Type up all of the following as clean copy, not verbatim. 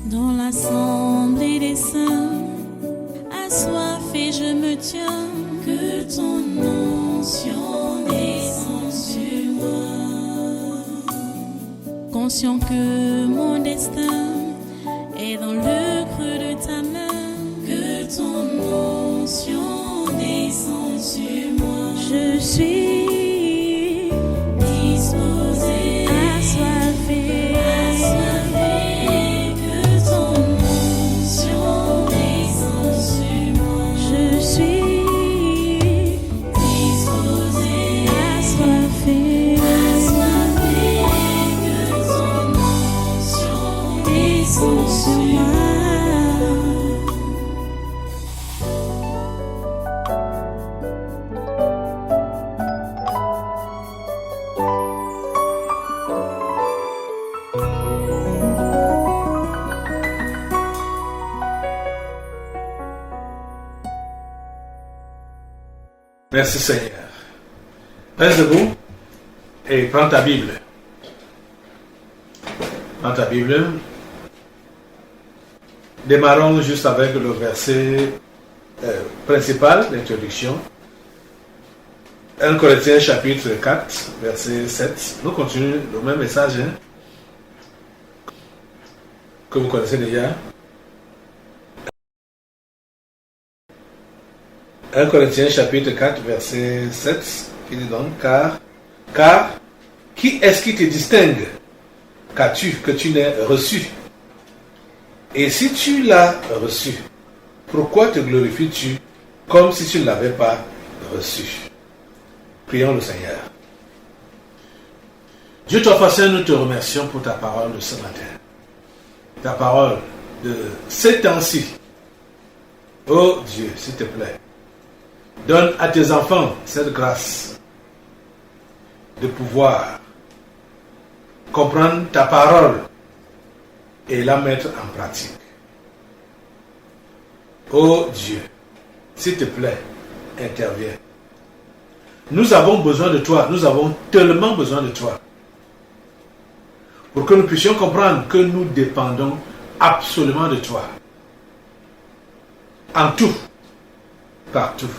Dans l'assemblée des saints, assoiffé je me tiens, que ton onction descende sur moi. Conscient que mon destin est dans le creux de ta main, que ton onction descende sur moi. Je suis disposé, assoiffé, que ton onction descende sur moi. Je suis disposé, assoiffé, que ton onction descende sur moi. Merci Seigneur. Reste debout et prends ta Bible. Prends ta Bible. Démarrons juste avec le verset principal, l'introduction. 1 Corinthiens chapitre 4, verset 7. Nous continuons le même message que vous connaissez déjà. 1 Corinthiens chapitre 4 verset 7 qui dit donc car qui est-ce qui te distingue qu'as-tu que tu n'aies reçu, et si tu l'as reçu, pourquoi te glorifies-tu comme si tu ne l'avais pas reçu? Prions le Seigneur. Dieu Tout-Puissant, nous te remercions pour ta parole de ce matin, ta parole de ces temps-ci. Oh Dieu, s'il te plaît, donne à tes enfants cette grâce de pouvoir comprendre ta parole et la mettre en pratique. Oh Dieu, s'il te plaît, interviens. Nous avons besoin de toi, nous avons tellement besoin de toi pour que nous puissions comprendre que nous dépendons absolument de toi. En tout, partout.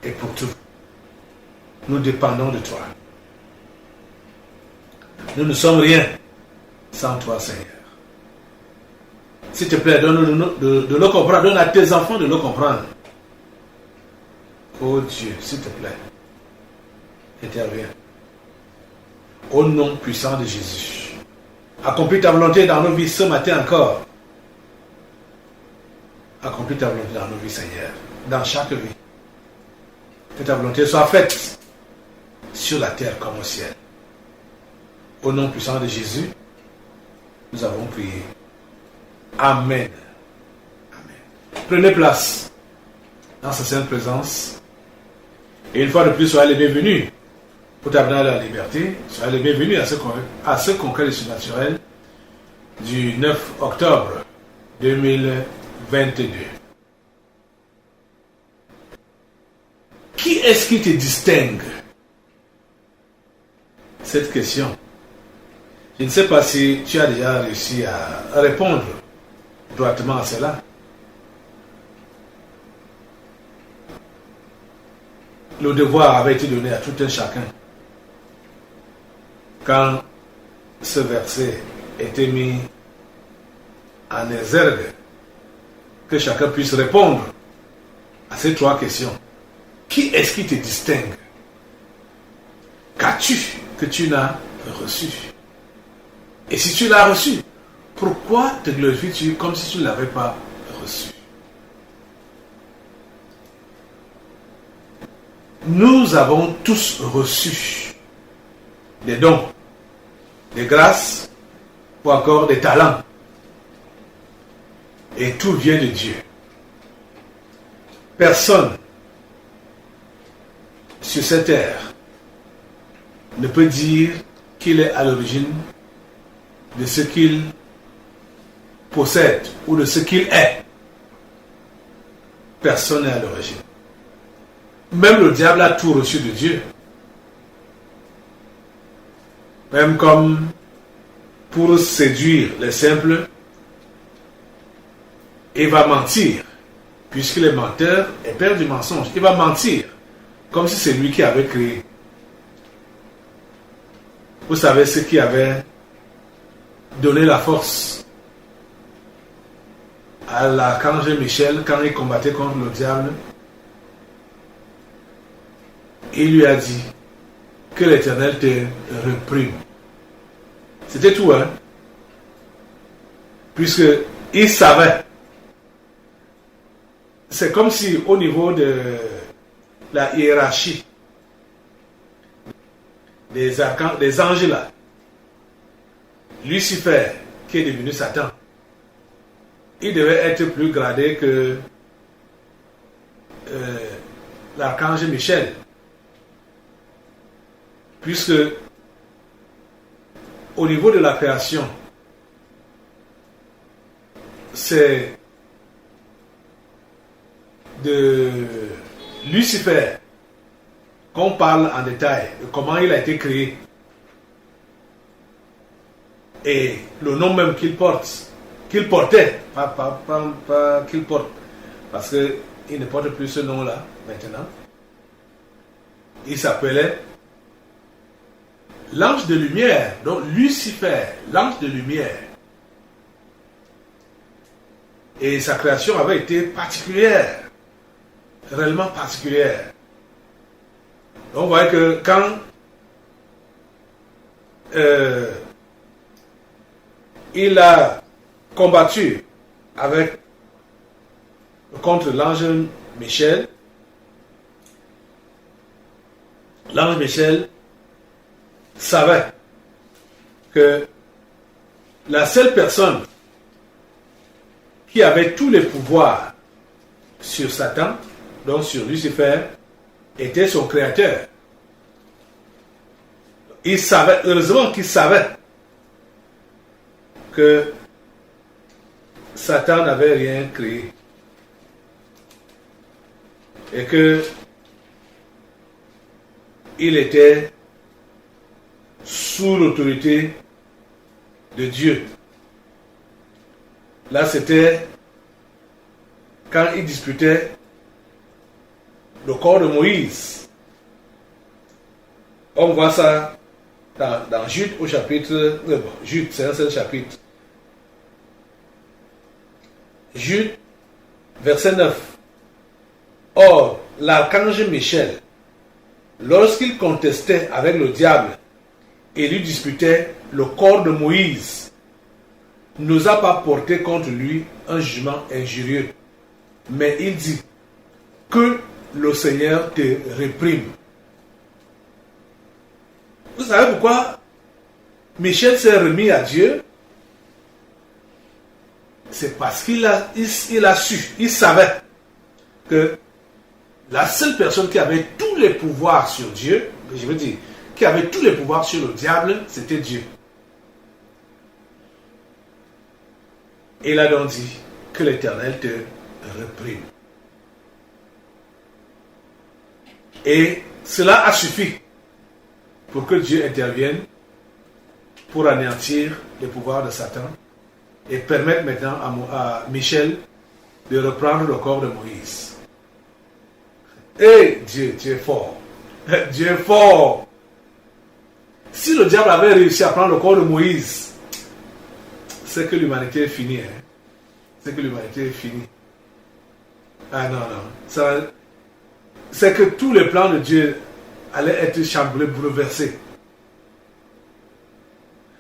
Et pour tout, nous dépendons de toi. Nous ne sommes rien sans toi, Seigneur. S'il te plaît, donne-nous de le comprendre. Donne à tes enfants de le comprendre. Oh Dieu, s'il te plaît, interviens. Au nom puissant de Jésus, accomplis ta volonté dans nos vies ce matin encore. Accomplis ta volonté dans nos vies, Seigneur, dans chaque vie. Que ta volonté soit faite sur la terre comme au ciel. Au nom puissant de Jésus, nous avons prié. Amen. Amen. Prenez place dans sa sainte présence. Et une fois de plus, soyez les bienvenus pour tabernacle de la liberté. Soyez les bienvenus à ce congrès surnaturel du 9 octobre 2022. Qui est-ce qui te distingue? Cette question, je ne sais pas si tu as déjà réussi à répondre droitement à cela. Le devoir avait été donné à tout un chacun. Quand ce verset était mis en exergue, que chacun puisse répondre à ces trois questions. Qui est-ce qui te distingue? Qu'as-tu que tu n'as reçu? Et si tu l'as reçu, pourquoi te glorifies-tu comme si tu ne l'avais pas reçu? Nous avons tous reçu des dons, des grâces ou encore des talents. Et tout vient de Dieu. Personne sur cette terre ne peut dire qu'il est à l'origine de ce qu'il possède ou de ce qu'il est. Personne n'est à l'origine. Même le diable a tout reçu de Dieu. Même comme pour séduire les simples, il va mentir, puisqu'il est menteur et père du mensonge. Il va mentir, comme si c'est lui qui avait créé. Vous savez ce qui avait donné la force à l'archange Michel quand il combattait contre le diable? Il lui a dit que l'Éternel te réprime. C'était tout, hein? Puisque il savait. C'est comme si au niveau de la hiérarchie des anges là, Lucifer, qui est devenu Satan, il devait être plus gradé que l'archange Michel. Puisque au niveau de la création, c'est de Lucifer qu'on parle en détail de comment il a été créé et le nom même qu'il porte, qu'il portait, pas qu'il porte, parce qu'il ne porte plus ce nom-là maintenant. Il s'appelait l'ange de lumière, donc Lucifer, l'ange de lumière. Et sa création avait été particulière, réellement particulière. Donc on voit que quand il a combattu contre l'ange Michel savait que la seule personne qui avait tous les pouvoirs sur Satan, donc sur Lucifer, était son créateur. Il savait, heureusement qu'il savait que Satan n'avait rien créé et que il était sous l'autorité de Dieu. Là, c'était quand il disputait le corps de Moïse. On voit ça dans Jude au chapitre... Jude, c'est un seul chapitre. Jude, verset 9. Or, l'archange Michel, lorsqu'il contestait avec le diable et lui disputait le corps de Moïse, n'osa pas porter contre lui un jugement injurieux. Mais il dit que le Seigneur te réprime. Vous savez pourquoi Michel s'est remis à Dieu? C'est parce qu'il a su, il savait que la seule personne qui avait tous les pouvoirs sur Dieu, je veux dire, qui avait tous les pouvoirs sur le diable, c'était Dieu. Et il a donc dit que l'Éternel te réprime. Et cela a suffi pour que Dieu intervienne pour anéantir les pouvoirs de Satan et permettre maintenant à Michel de reprendre le corps de Moïse. Et Dieu est fort. Dieu est fort. Si le diable avait réussi à prendre le corps de Moïse, c'est que l'humanité est finie. Hein? C'est que l'humanité est finie. Ah non, non. C'est que tous les plans de Dieu allaient être chamboulés, bouleversés.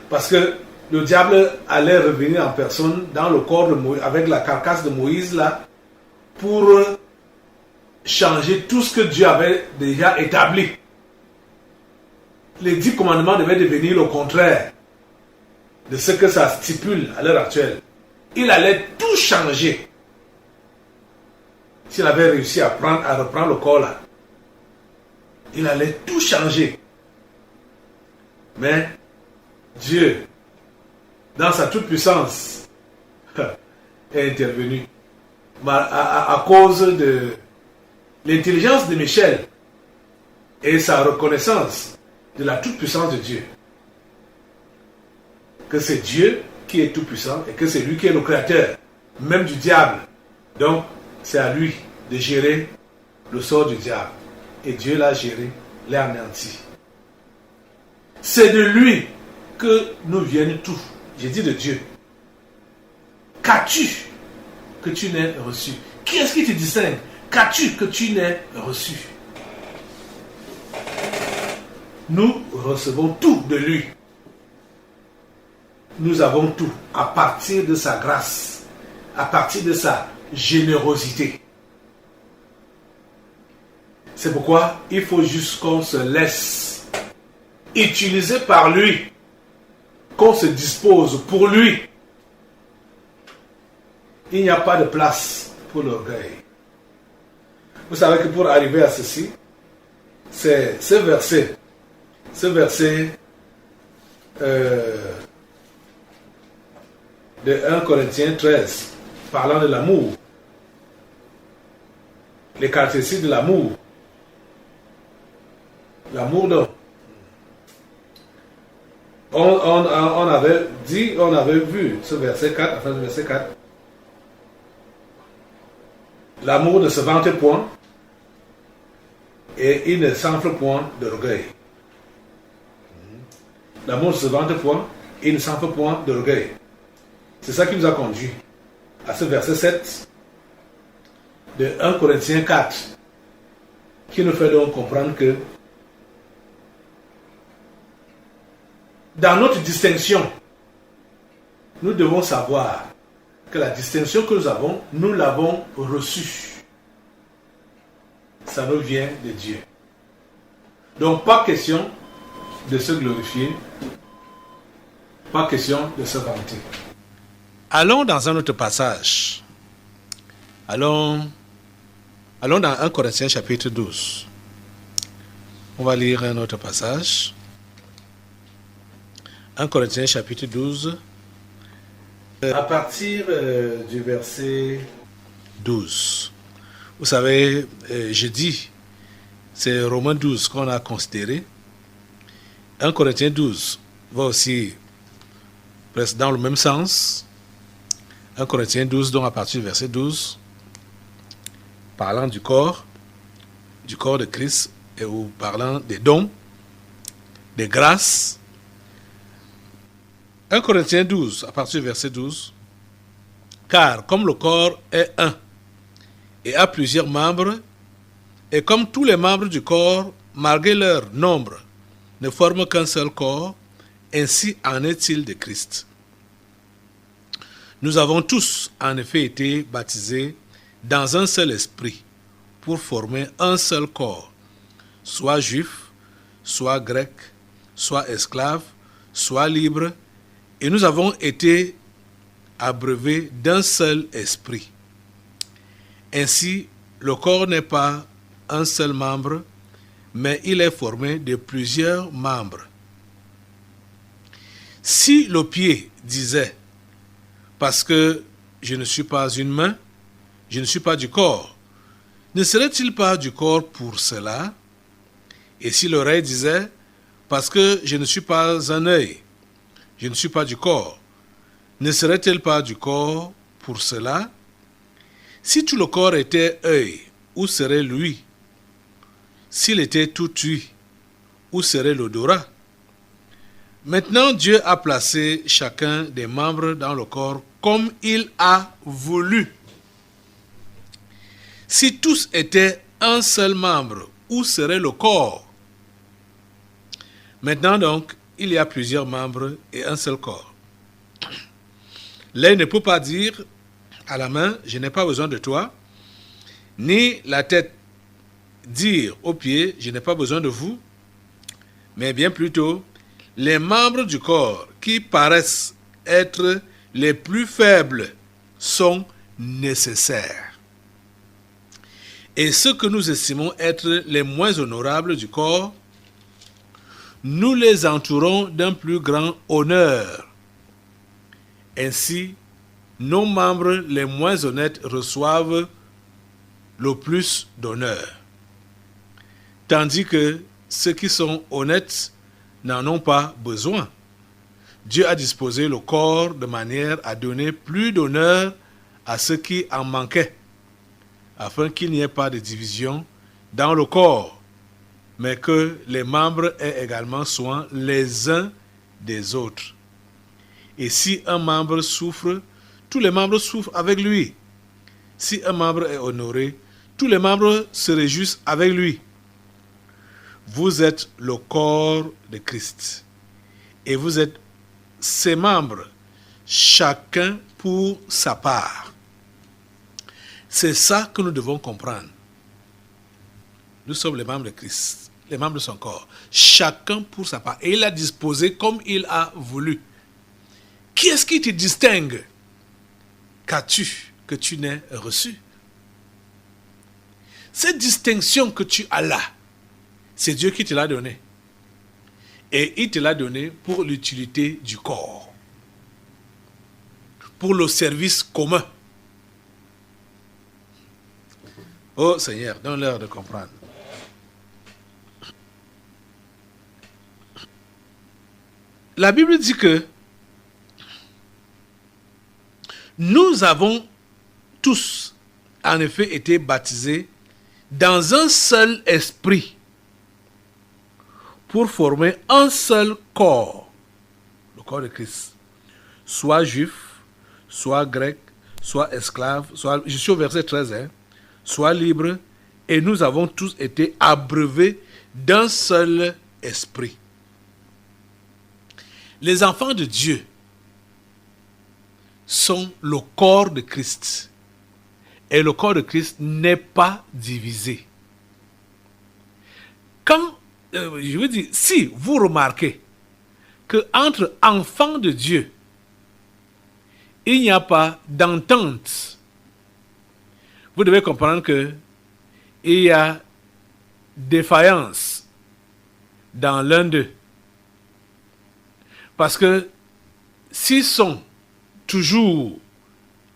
Parce que le diable allait revenir en personne dans le corps de Moïse, avec la carcasse de Moïse là, pour changer tout ce que Dieu avait déjà établi. Les 10 commandements devaient devenir le contraire de ce que ça stipule à l'heure actuelle. Il allait tout changer. S'il avait réussi à reprendre le corps là, il allait tout changer. Mais Dieu, dans sa toute-puissance, est intervenu à cause de l'intelligence de Michel et sa reconnaissance de la toute-puissance de Dieu. que c'est Dieu qui est tout-puissant et que c'est lui qui est le créateur, même du diable. Donc, c'est à lui de gérer le sort du diable. Et Dieu l'a géré, l'a anéanti. C'est de lui que nous viennent tout. J'ai dit de Dieu. Qu'as-tu que tu n'aies reçu? Qui est-ce qui te distingue? Qu'as-tu que tu n'aies reçu? Nous recevons tout de lui. Nous avons tout à partir de sa grâce, à partir de sa générosité. C'est pourquoi il faut juste qu'on se laisse utiliser par lui, qu'on se dispose pour lui. Il n'y a pas de place pour l'orgueil. Vous savez que pour arriver à ceci, c'est ce verset de 1 Corinthiens 13, parlant de l'amour, les caractéristiques de l'amour. L'amour donc. On avait vu ce verset 4, à la fin du verset 4. L'amour ne se vante point et il ne s'enfle point d'orgueil. L'amour ne se vante point et il ne s'enfle point d'orgueil. C'est ça qui nous a conduit à ce verset 7 de 1 Corinthiens 4, qui nous fait donc comprendre que dans notre distinction, nous devons savoir que la distinction que nous l'avons reçue. Ça nous vient de Dieu. Donc, pas question de se glorifier, pas question de se vanter. Allons dans un autre passage. Allons dans 1 Corinthiens chapitre 12. On va lire un autre passage. 1 Corinthiens chapitre 12. À partir du verset 12. Vous savez, jeudi, c'est Romains 12 qu'on a considéré. 1 Corinthiens 12 va aussi presque dans le même sens. 1 Corinthiens 12, donc à partir du verset 12, parlant du corps de Christ, et ou parlant des dons, des grâces. 1 Corinthiens 12, à partir du verset 12, car comme le corps est un et a plusieurs membres, et comme tous les membres du corps, malgré leur nombre, ne forment qu'un seul corps, ainsi en est-il de Christ. Nous avons tous en effet été baptisés dans un seul esprit pour former un seul corps, soit juif, soit grec, soit esclave, soit libre, et nous avons été abreuvés d'un seul esprit. Ainsi, le corps n'est pas un seul membre, mais il est formé de plusieurs membres. Si le pied disait, parce que je ne suis pas une main, je ne suis pas du corps, ne serait-il pas du corps pour cela? Et si l'oreille disait, parce que je ne suis pas un œil, je ne suis pas du corps, ne serait-elle pas du corps pour cela? Si tout le corps était œil, où serait l'ouïe? S'il était tout ouïe, où serait l'odorat? Maintenant, Dieu a placé chacun des membres dans le corps comme il a voulu. Si tous étaient un seul membre, où serait le corps? Maintenant donc, il y a plusieurs membres et un seul corps. L'œil ne peut pas dire à la main, je n'ai pas besoin de toi, ni la tête dire aux pieds, je n'ai pas besoin de vous, mais bien plutôt, les membres du corps qui paraissent être les plus faibles sont nécessaires. Et ceux que nous estimons être les moins honorables du corps, nous les entourons d'un plus grand honneur. Ainsi, nos membres les moins honnêtes reçoivent le plus d'honneur, tandis que ceux qui sont honnêtes n'en ont pas besoin. Dieu a disposé le corps de manière à donner plus d'honneur à ceux qui en manquaient, afin qu'il n'y ait pas de division dans le corps, mais que les membres aient également soin les uns des autres. Et si un membre souffre, tous les membres souffrent avec lui. Si un membre est honoré, tous les membres se réjouissent avec lui. Vous êtes le corps de Christ. Et vous êtes ses membres, chacun pour sa part. C'est ça que nous devons comprendre. Nous sommes les membres de Christ, les membres de son corps. Chacun pour sa part. Et il a disposé comme il a voulu. Qui est-ce qui te distingue? Qu'as-tu que tu n'aies reçu? Cette distinction que tu as là, c'est Dieu qui te l'a donnée. Et il te l'a donnée pour l'utilité du corps. Pour le service commun. Oh Seigneur, donne-leur de comprendre. La Bible dit que nous avons tous, en effet, été baptisés dans un seul esprit pour former un seul corps, le corps de Christ. Soit juif, soit grec, soit esclave, soit, je suis au verset 13, soit libre, et nous avons tous été abreuvés d'un seul esprit. Les enfants de Dieu sont le corps de Christ. Et le corps de Christ n'est pas divisé. Quand, je veux dire, si vous remarquez qu'entre enfants de Dieu, il n'y a pas d'entente, vous devez comprendre qu'il y a défaillance dans l'un d'eux. Parce que s'ils sont toujours,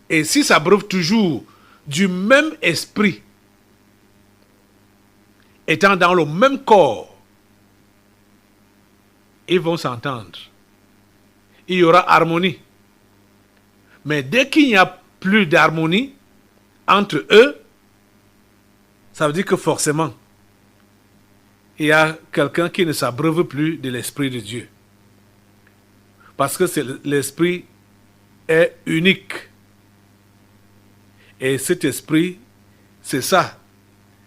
et s'ils s'abreuvent toujours du même esprit, étant dans le même corps, ils vont s'entendre. Il y aura harmonie. Mais dès qu'il n'y a plus d'harmonie entre eux, ça veut dire que forcément, il y a quelqu'un qui ne s'abreuve plus de l'Esprit de Dieu. Parce que l'Esprit est unique. Et cet esprit, c'est ça.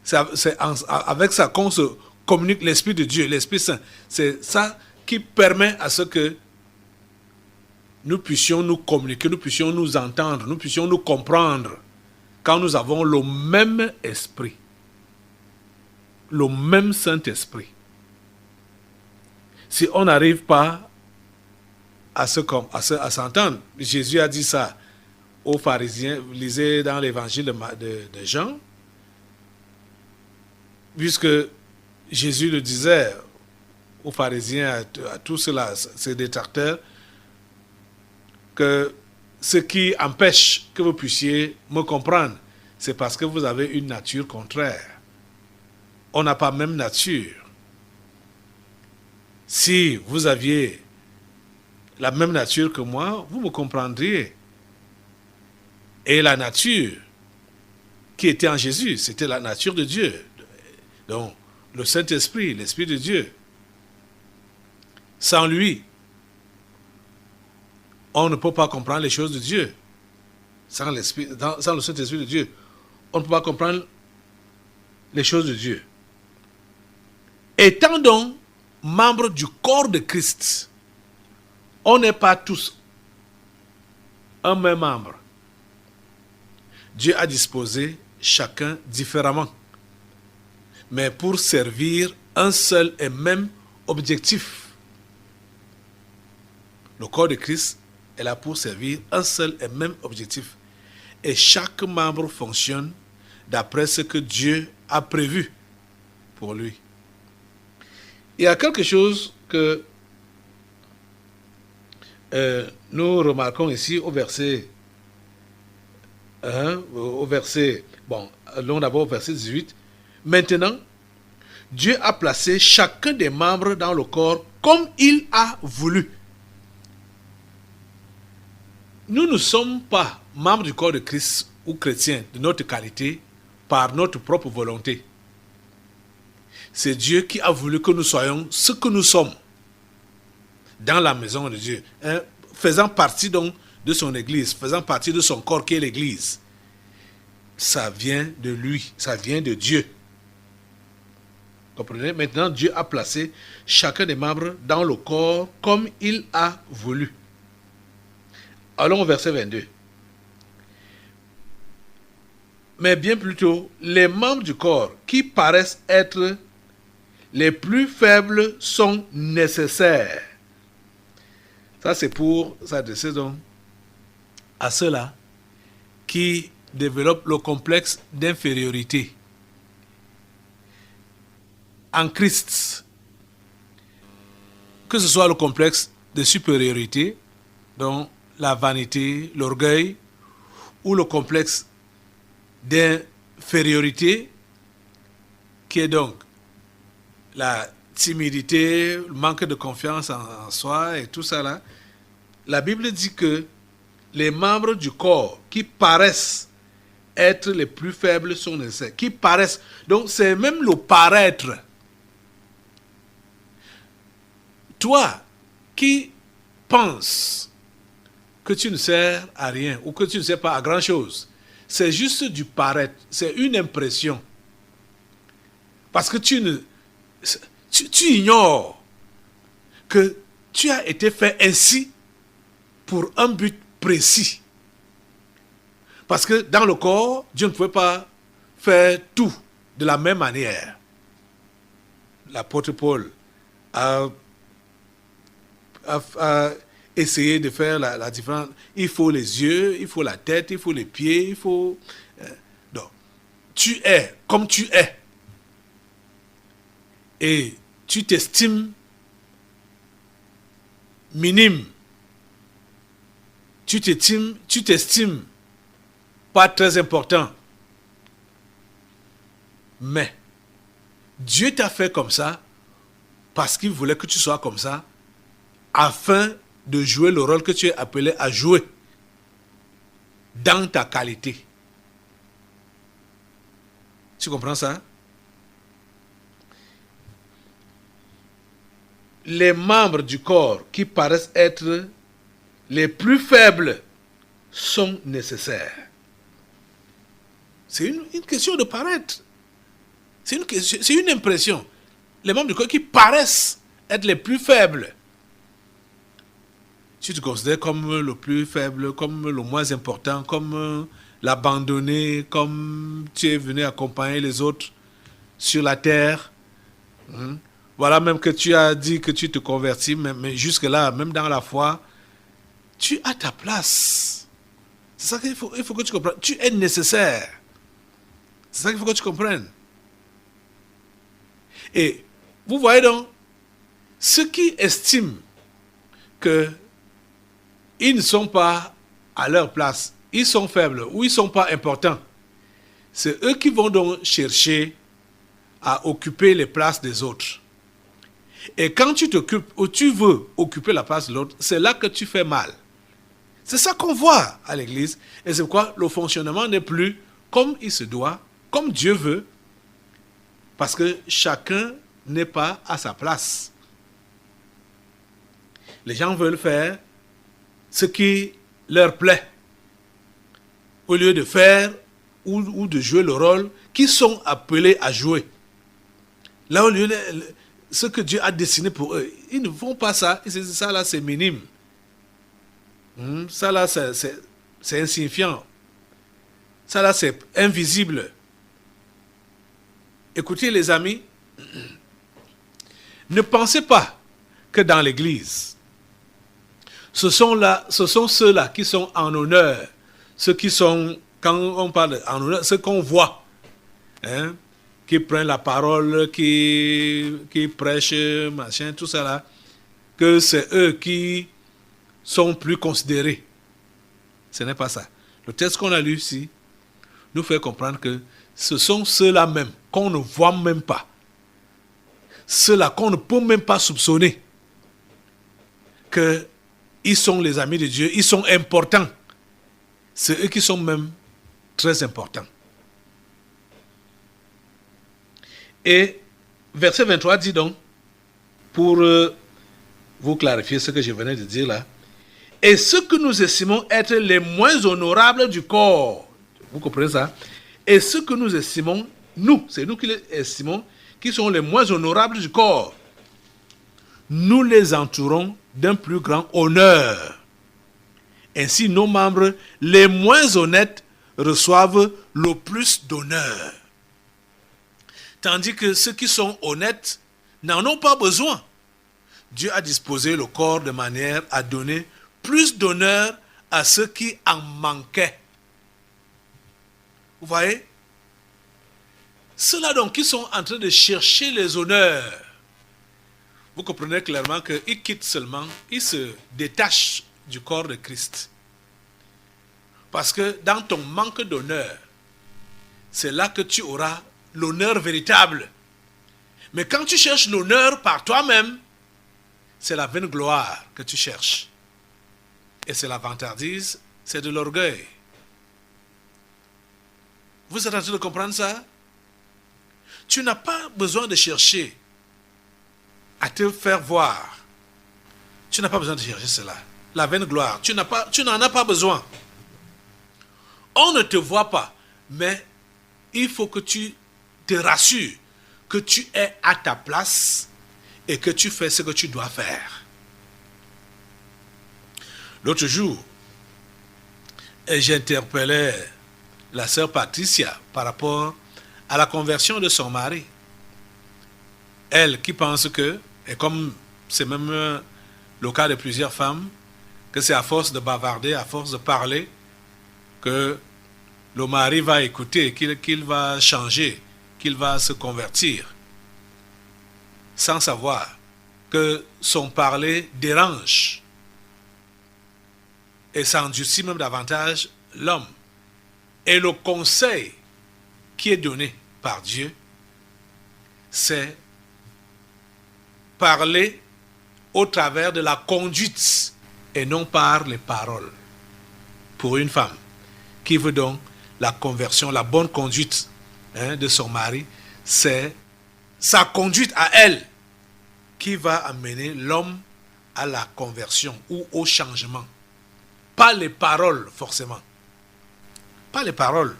C'est avec ça qu'on se communique, l'Esprit de Dieu, l'Esprit Saint. C'est ça qui permet à ce que nous puissions nous communiquer, nous puissions nous entendre, nous puissions nous comprendre quand nous avons le même esprit. Le même Saint-Esprit. Si on n'arrive pas à s'entendre, Jésus a dit ça aux pharisiens, vous lisez dans l'évangile de Jean, puisque Jésus le disait aux pharisiens, à tous ceux-là, ces détracteurs, que ce qui empêche que vous puissiez me comprendre, c'est parce que vous avez une nature contraire. On n'a pas même nature. Si vous aviez la même nature que moi, vous me comprendriez. Et la nature qui était en Jésus, c'était la nature de Dieu. Donc, le Saint-Esprit, l'Esprit de Dieu. Sans lui, on ne peut pas comprendre les choses de Dieu. Sans le Saint-Esprit de Dieu, on ne peut pas comprendre les choses de Dieu. Étant donc membres du corps de Christ, on n'est pas tous un même membre. Dieu a disposé chacun différemment, mais pour servir un seul et même objectif. Le corps de Christ est là pour servir un seul et même objectif. Et chaque membre fonctionne d'après ce que Dieu a prévu pour lui. Il y a quelque chose que nous remarquons ici au verset 1, allons d'abord au verset 18. Maintenant, Dieu a placé chacun des membres dans le corps comme il a voulu. nous ne sommes pas membres du corps de Christ ou chrétiens de notre qualité par notre propre volonté. C'est Dieu qui a voulu que nous soyons ce que nous sommes dans la maison de Dieu, faisant partie donc de son église, faisant partie de son corps qui est l'église. Ça vient de lui, ça vient de Dieu. Comprenez? Maintenant, Dieu a placé chacun des membres dans le corps comme il a voulu. Allons au verset 22. Mais bien plutôt, les membres du corps qui paraissent être les plus faibles sont nécessaires. Ça, c'est pour s'adresser donc à ceux-là qui développent le complexe d'infériorité en Christ. Que ce soit le complexe de supériorité, donc la vanité, l'orgueil, ou le complexe d'infériorité, qui est donc la timidité, le manque de confiance en soi et tout ça là. La Bible dit que les membres du corps qui paraissent être les plus faibles sont nécessaires. Qui paraissent. Donc c'est même le paraître. Toi qui penses que tu ne sers à rien ou que tu ne sers pas à grand chose, c'est juste du paraître. C'est une impression. Parce que tu ignores que tu as été fait ainsi pour un but précis. Parce que dans le corps, Dieu ne pouvait pas faire tout de la même manière. L'apôtre Paul a essayé de faire la différence. Il faut les yeux, il faut la tête, il faut les pieds, il faut... Donc, tu es comme tu es. Et tu t'estimes minime. Tu t'estimes pas très important. Mais Dieu t'a fait comme ça parce qu'il voulait que tu sois comme ça afin de jouer le rôle que tu es appelé à jouer dans ta qualité. Tu comprends ça? Les membres du corps qui paraissent être les plus faibles sont nécessaires. C'est une question de paraître. C'est une impression. Les membres du corps qui paraissent être les plus faibles. Tu te considères comme le plus faible, comme le moins important, comme l'abandonné, comme tu es venu accompagner les autres sur la terre. Voilà même que tu as dit que tu te convertis, mais jusque-là, même dans la foi, tu as ta place. C'est ça qu'il faut que tu comprennes. Tu es nécessaire. C'est ça qu'il faut que tu comprennes. Et vous voyez donc, ceux qui estiment qu'ils ne sont pas à leur place, ils sont faibles ou ils ne sont pas importants, c'est eux qui vont donc chercher à occuper les places des autres. Et quand tu t'occupes ou tu veux occuper la place de l'autre, c'est là que tu fais mal. C'est ça qu'on voit à l'église. Et c'est pourquoi le fonctionnement n'est plus comme il se doit, comme Dieu veut, parce que chacun n'est pas à sa place. Les gens veulent faire ce qui leur plaît, au lieu de faire ou de jouer le rôle qu'ils sont appelés à jouer. Là, au lieu de ce que Dieu a dessiné pour eux, ils ne font pas ça. Et ça là, c'est minime. Ça là, c'est insignifiant. Ça là, c'est invisible. Écoutez les amis, ne pensez pas que dans l'église, ce sont ceux-là qui sont en honneur, ceux qui sont, quand on parle en honneur, ceux qu'on voit, qui prennent la parole, qui prêchent, machin, tout ça là, que c'est eux qui sont plus considérés. Ce n'est pas ça. Le texte qu'on a lu ici nous fait comprendre que ce sont ceux-là même qu'on ne voit même pas. Ceux-là qu'on ne peut même pas soupçonner que ils sont les amis de Dieu, ils sont importants. C'est eux qui sont même très importants. Et verset 23 dit donc, pour vous clarifier ce que je venais de dire là, et ceux que nous estimons être les moins honorables du corps, vous comprenez ça? Et ceux que nous estimons, nous, c'est nous qui les estimons, qui sont les moins honorables du corps, nous les entourons d'un plus grand honneur. Ainsi, nos membres les moins honnêtes reçoivent le plus d'honneur. Tandis que ceux qui sont honnêtes n'en ont pas besoin. Dieu a disposé le corps de manière à donner plus d'honneur à ceux qui en manquaient. Vous voyez? Ceux-là donc qui sont en train de chercher les honneurs, vous comprenez clairement qu'ils quittent seulement, ils se détachent du corps de Christ. Parce que dans ton manque d'honneur, c'est là que tu auras l'honneur véritable. Mais quand tu cherches l'honneur par toi-même, c'est la vaine gloire que tu cherches. Et c'est la vantardise, c'est de l'orgueil. Vous êtes en train de comprendre ça? Tu n'as pas besoin de chercher à te faire voir. Tu n'as pas besoin de chercher cela. La vaine gloire, tu n'en as pas besoin. On ne te voit pas, mais il faut que tu te rassures que tu es à ta place et que tu fais ce que tu dois faire. L'autre jour, j'interpellais la sœur Patricia par rapport à la conversion de son mari. Elle qui pense que, et comme c'est même le cas de plusieurs femmes, que c'est à force de bavarder, à force de parler, que le mari va écouter, qu'il va changer, qu'il va se convertir, sans savoir que son parler dérange et ça endurcit même davantage l'homme. Et le conseil qui est donné par Dieu, c'est parler au travers de la conduite et non par les paroles. Pour une femme qui veut donc la conversion, la bonne conduite de son mari, c'est sa conduite à elle qui va amener l'homme à la conversion ou au changement. Pas les paroles forcément. Pas les paroles.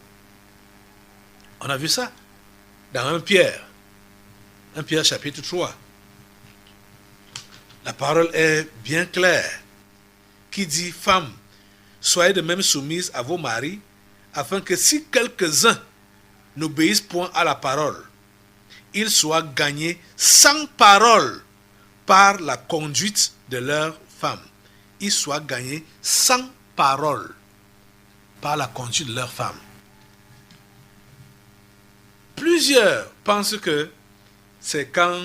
On a vu ça dans 1 Pierre. 1 Pierre chapitre 3. La parole est bien claire qui dit, femmes, soyez de même soumises à vos maris, afin que si quelques-uns n'obéissent point à la parole, ils soient gagnés sans parole par la conduite de leurs femmes. Ils soient gagnés sans parole par la conduite de leurs femmes. Plusieurs pensent que c'est quand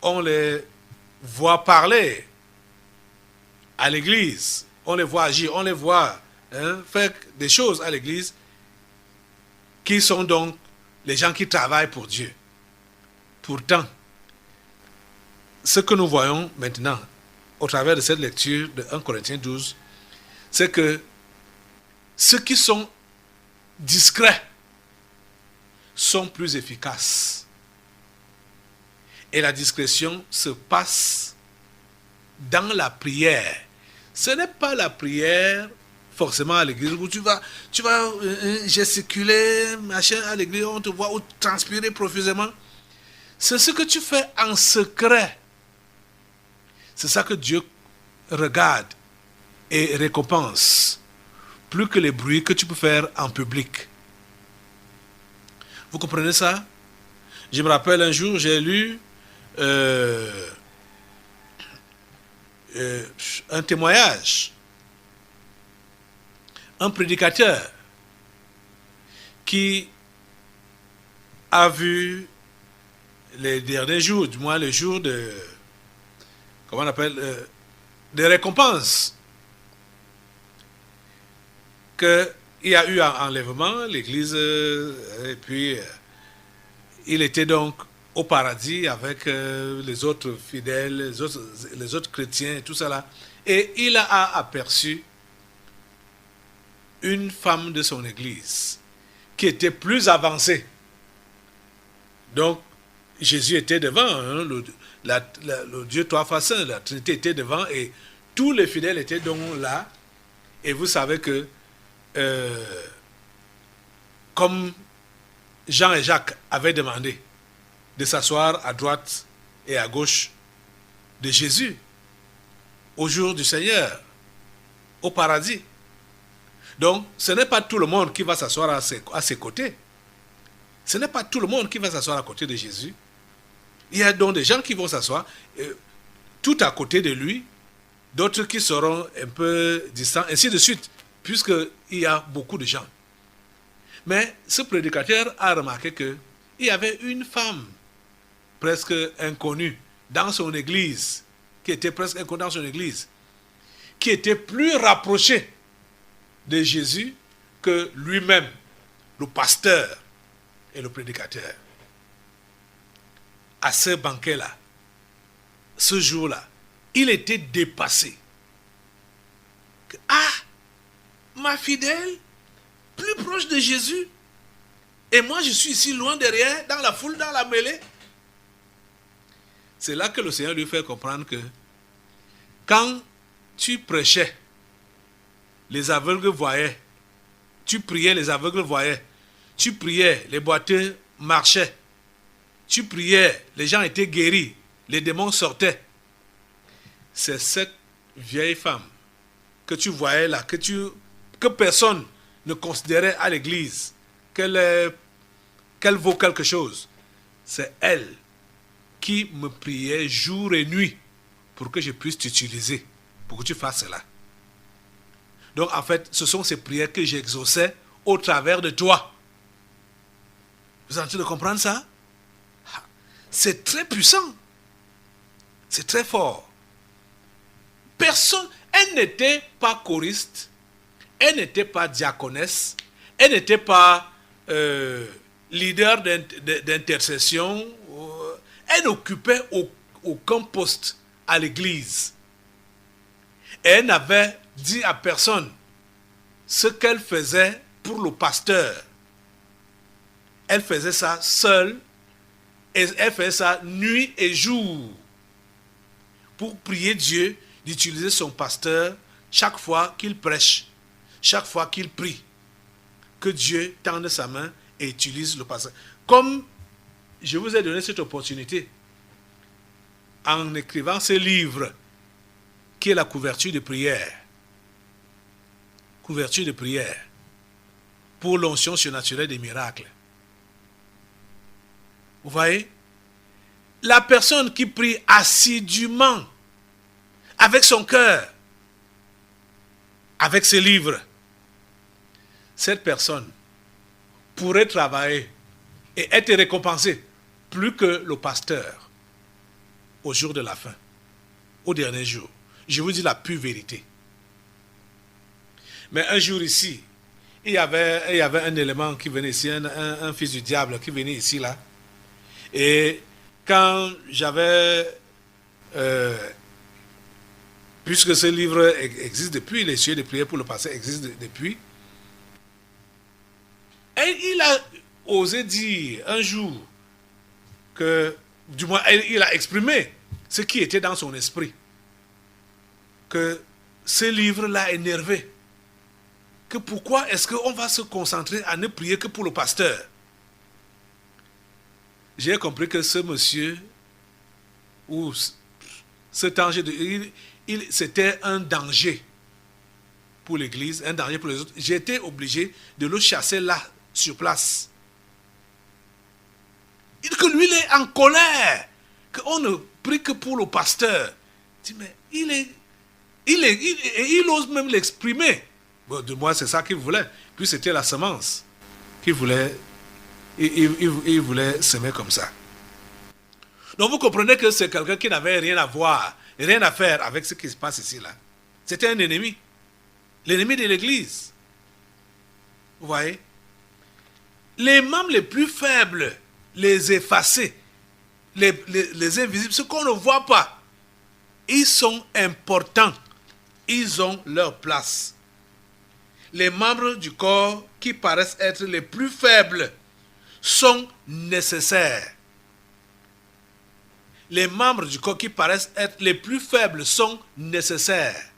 on les voit parler à l'église, on les voit agir, on les voit faire des choses à l'église, qui sont donc les gens qui travaillent pour Dieu. Pourtant, ce que nous voyons maintenant, au travers de cette lecture de 1 Corinthiens 12, c'est que ceux qui sont discrets sont plus efficaces. Et la discrétion se passe dans la prière. Ce n'est pas la prière forcément à l'église où tu vas gesticuler, machin, à l'église, on te voit ou transpirer profusement. C'est ce que tu fais en secret. C'est ça que Dieu regarde et récompense, plus que les bruits que tu peux faire en public. Vous comprenez ça? Je me rappelle un jour, j'ai lu un témoignage. Un prédicateur qui a vu les derniers jours, du moins les jours de, comment on appelle, des récompenses, qu'il y a eu un enlèvement, l'église, et puis il était donc au paradis avec les autres fidèles, les autres chrétiens et tout ça là. Et il a aperçu une femme de son église qui était plus avancée. Donc, Jésus était devant, hein, le Dieu trois fois saint, la Trinité était devant et tous les fidèles étaient donc là. Et vous savez que, comme Jean et Jacques avaient demandé de s'asseoir à droite et à gauche de Jésus au jour du Seigneur, au paradis. Donc, ce n'est pas tout le monde qui va s'asseoir à ses côtés. Ce n'est pas tout le monde qui va s'asseoir à côté de Jésus. Il y a donc des gens qui vont s'asseoir tout à côté de lui, d'autres qui seront un peu distants, ainsi de suite, puisqu'il y a beaucoup de gens. Mais ce prédicateur a remarqué qu'il y avait une femme presque inconnue dans son église, qui était presque inconnue dans son église, qui était plus rapprochée de Jésus que lui-même, le pasteur et le prédicateur. À ce banquet-là, ce jour-là, il était dépassé. Ah, ma fidèle, plus proche de Jésus, et moi je suis ici loin derrière, dans la foule, dans la mêlée. C'est là que le Seigneur lui fait comprendre que quand tu prêchais, les aveugles voyaient, tu priais, les aveugles voyaient, tu priais, les boiteux marchaient, tu priais, les gens étaient guéris, les démons sortaient. C'est cette vieille femme que tu voyais là, que personne ne considérait à l'église qu'elle vaut quelque chose. C'est elle qui me priait jour et nuit pour que je puisse t'utiliser, pour que tu fasses cela. Donc en fait, ce sont ces prières que j'exauçais au travers de toi. Vous êtes en train de comprendre ça? C'est très puissant. C'est très fort. Personne, elle n'était pas choriste, elle n'était pas diaconesse, elle n'était pas leader d'intercession, elle n'occupait aucun poste à l'église. Elle n'avait dit à personne ce qu'elle faisait pour le pasteur. Elle faisait ça seule et elle faisait ça nuit et jour pour prier Dieu d'utiliser son pasteur chaque fois qu'il prêche, chaque fois qu'il prie. Que Dieu tende sa main et utilise le pasteur. Comme je vous ai donné cette opportunité en écrivant ce livre qui est la couverture de prière. Couverture de prière pour l'onction surnaturelle des miracles. Vous voyez? La personne qui prie assidûment avec son cœur, avec ses livres, cette personne pourrait travailler et être récompensée plus que le pasteur au jour de la fin, au dernier jour. Je vous dis la pure vérité. Mais un jour ici, il y avait un élément qui venait ici, un fils du diable qui venait ici là. Et quand j'avais, puisque ce livre existe depuis, les cieux de prière pour le passé existent depuis, et il a osé dire un jour que, du moins, il a exprimé ce qui était dans son esprit, que ce livre-là énervé, que pourquoi est-ce qu'on va se concentrer à ne prier que pour le pasteur? J'ai compris que ce monsieur, ou cet ange, c'était un danger pour l'église, un danger pour les autres. J'ai été obligé de le chasser là, sur place. Que lui, il est en colère, qu'on ne prie que pour le pasteur. Je dis, mais il ose même l'exprimer. Bon, de moi, c'est ça qu'il voulait. Puis c'était la semence qu'il voulait. Il voulait semer comme ça. Donc vous comprenez que c'est quelqu'un qui n'avait rien à voir, rien à faire avec ce qui se passe ici là. C'était un ennemi. L'ennemi de l'église. Vous voyez? Les membres les plus faibles, les effacés, les invisibles, ceux qu'on ne voit pas, ils sont importants ils ont leur place. Les membres du corps qui paraissent être les plus faibles sont nécessaires. Les membres du corps qui paraissent être les plus faibles sont nécessaires.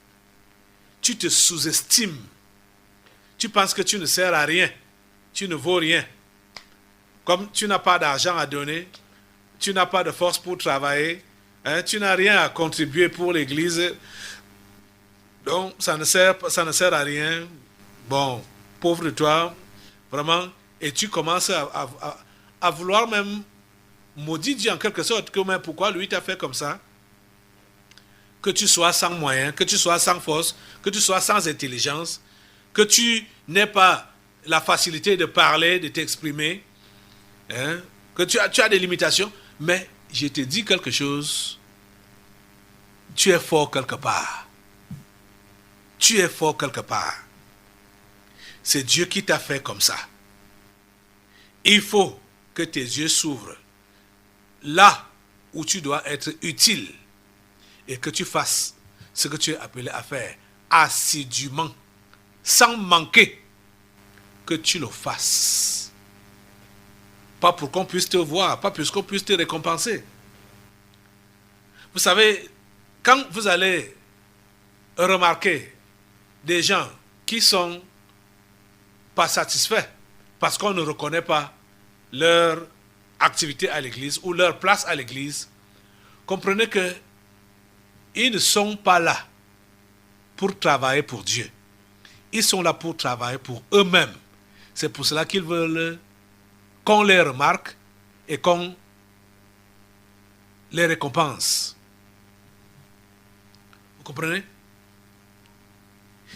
Tu te sous-estimes. Tu penses que tu ne sers à rien. Tu ne vaux rien. Comme tu n'as pas d'argent à donner, tu n'as pas de force pour travailler, tu n'as rien à contribuer pour l'église, donc ça ne sert à rien. Bon, pauvre de toi, vraiment, et tu commences à vouloir même maudire Dieu en quelque sorte, que mais pourquoi lui t'a fait comme ça? Que tu sois sans moyens, que tu sois sans force, que tu sois sans intelligence, que tu n'aies pas la facilité de parler, de t'exprimer, que tu as des limitations, mais je te dis quelque chose, tu es fort quelque part. Tu es fort quelque part. C'est Dieu qui t'a fait comme ça. Il faut que tes yeux s'ouvrent là où tu dois être utile et que tu fasses ce que tu es appelé à faire assidûment, sans manquer, que tu le fasses. Pas pour qu'on puisse te voir, pas pour qu'on puisse te récompenser. Vous savez, quand vous allez remarquer des gens qui sont pas satisfaits parce qu'on ne reconnaît pas leur activité à l'église ou leur place à l'église, comprenez que ils ne sont pas là pour travailler pour Dieu. Ils sont là pour travailler pour eux-mêmes. C'est pour cela qu'ils veulent qu'on les remarque et qu'on les récompense. Vous comprenez?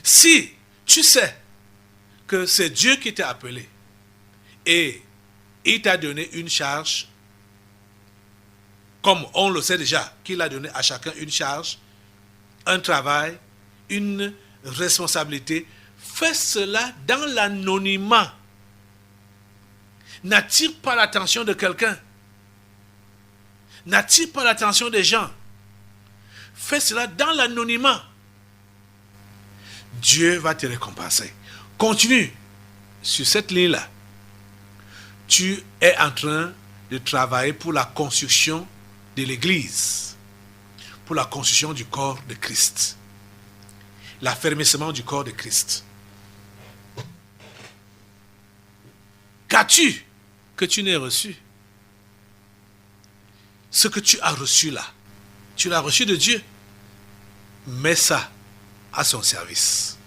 Si tu sais que c'est Dieu qui t'a appelé et il t'a donné une charge, comme on le sait déjà, qu'il a donné à chacun une charge, un travail, une responsabilité, fais cela dans l'anonymat. N'attire pas l'attention de quelqu'un. N'attire pas l'attention des gens. Fais cela dans l'anonymat. Dieu va te récompenser. Continue sur cette ligne-là. Tu es en train de travailler pour la construction de l'Église, pour la construction du corps de Christ, l'affermissement du corps de Christ. Qu'as-tu que tu n'aies reçu? Ce que tu as reçu là, tu l'as reçu de Dieu. Mets ça à son service.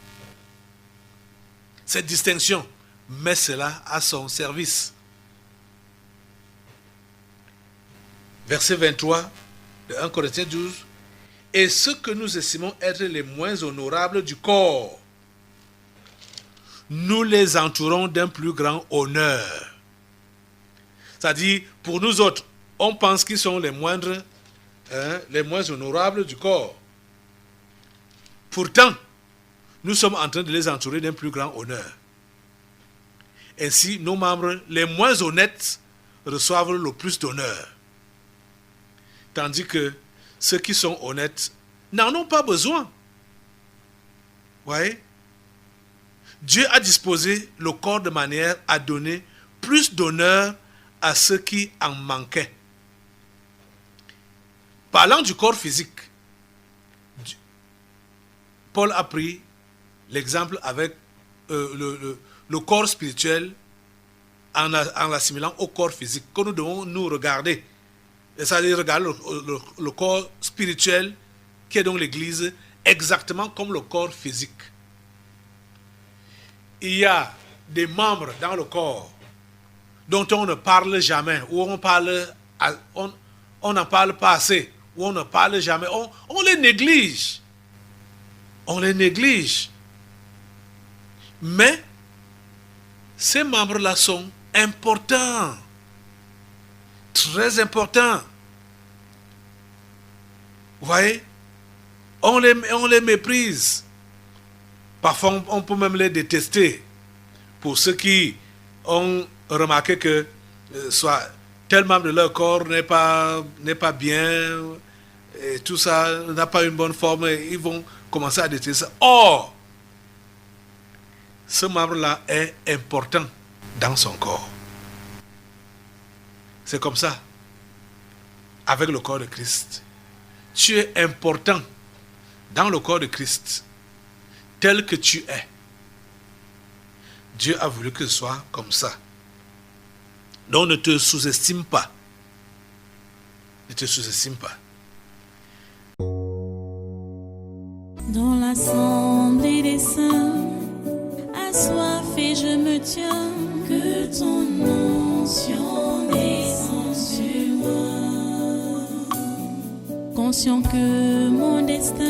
Cette distinction, mets cela à son service. Verset 23 de 1 Corinthiens 12. Et ceux que nous estimons être les moins honorables du corps, nous les entourons d'un plus grand honneur. C'est-à-dire, pour nous autres, on pense qu'ils sont les moindres, les moins honorables du corps. Pourtant, nous sommes en train de les entourer d'un plus grand honneur. Ainsi, nos membres les moins honnêtes reçoivent le plus d'honneur. Tandis que ceux qui sont honnêtes n'en ont pas besoin. Vous voyez? Dieu a disposé le corps de manière à donner plus d'honneur à ceux qui en manquaient. Parlant du corps physique, Paul a pris l'exemple avec le corps spirituel en l'assimilant au corps physique, que nous devons nous regarder. C'est-à-dire regarder le corps spirituel, qui est donc l'Église, exactement comme le corps physique. Il y a des membres dans le corps dont on ne parle jamais, ou on n'en parle pas assez, ou on ne parle jamais, on les néglige. On les néglige. Mais ces membres-là sont importants, très importants. Vous voyez, on les méprise. Parfois, on peut même les détester. Pour ceux qui ont remarqué que soit tel membre de leur corps n'est pas bien, et tout ça n'a pas une bonne forme, ils vont commencer à détester ça. Or, ce membre-là est important dans son corps. C'est comme ça. Avec le corps de Christ. Tu es important dans le corps de Christ, tel que tu es. Dieu a voulu que ce soit comme ça. Donc ne te sous-estime pas. Ne te sous-estime pas. Dans l'assemblée des saints, assoiffé je me tiens, que ton onction descende sur moi. Conscient que mon destin